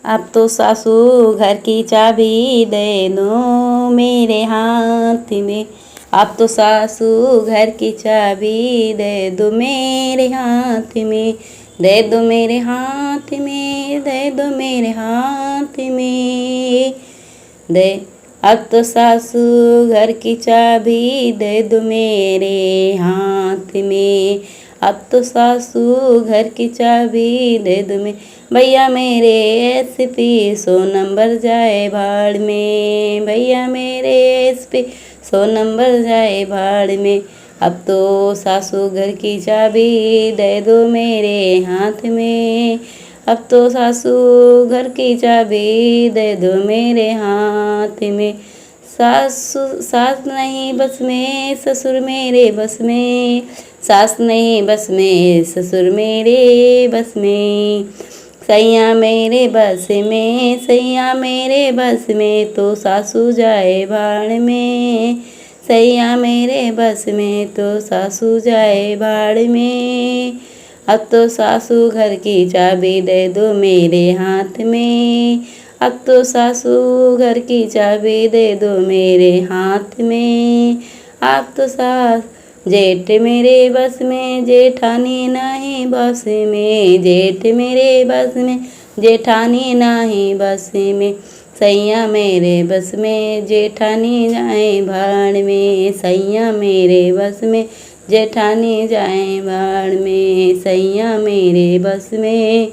अब तो सासू घर की चाबी दे दो मेरे हाथ में। अब तो सासू घर की चाबी दे दो मेरे हाथ में। दे दो मेरे हाथ में, दे दो मेरे हाथ में। दे अब तो सासू घर की चाबी दे दो मेरे हाथ में। अब तो सासू घर की चाबी दे दो मैं। भैया मेरे एसपी 100 नंबर जाए भाड़ में। भैया मेरे एसपी 100 नंबर जाए भाड़ में। अब तो सासू घर की चाबी दे दो मेरे हाथ में। अब तो सासू घर की चाबी दे दो मेरे हाथ में। सास नहीं बस में, ससुर मेरे बस में। सास नहीं बस में, ससुर मेरे बस में। सैया मेरे बस में, सैया मेरे बस में, तो सासू जाए भाड़ में। सैया मेरे बस में, तो सासू जाए भाड़ में। अब तो सासू घर की चाबी दे दो मेरे हाथ में। अब तो सासू घर की चाबी दे दो मेरे हाथ में। अब तो सास जेठ मेरे बस में, जेठानी नहीं बस में। जेठ मेरे बस में, जेठानी नहीं बस में। सैया मेरे बस में, जेठानी जाए भाड़ में। सैया मेरे बस में, जेठानी जाए भाड़ में। सैया मेरे बस में।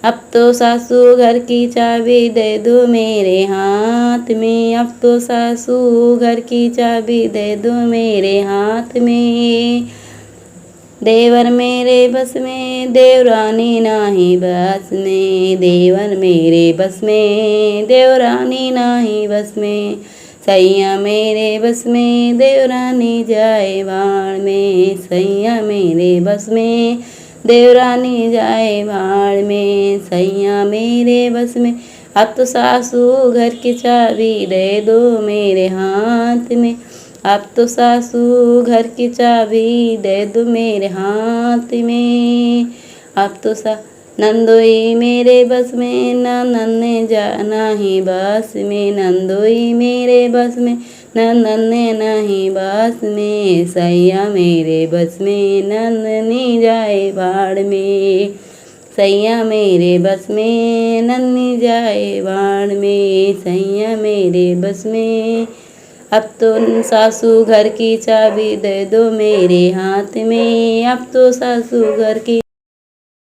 अब तो सासू घर की चाबी दे दो मेरे हाथ में। अब तो सासू घर की चाबी दे दो मेरे हाथ में। देवर मेरे बस में, देवरानी नाही बस में। देवर मेरे बस में, देवरानी नाही बस में। सैया मेरे बस में, देवरानी जाए भाड़ में। सैया मेरे बस में, देवरानी जाए भाड़ में। सैया मेरे बस में। अब तो सासू घर की चाबी दे दो मेरे हाथ में। अब तो सासू घर की चाबी दे दो मेरे हाथ में। अब तो नंदोई मेरे बस में, ना नन्ने जाना ही बस में। नंदोई मेरे बस में, ना नन्ने नहीं बस में। सैया मेरे बस में, नन्नी जाए भाड़ में। सैया मेरे बस में, नन्नी जाए भाड़ में। सैया मेरे बस में। अब तो सासू घर की चाबी दे दो मेरे हाथ में। अब तो सासू घर की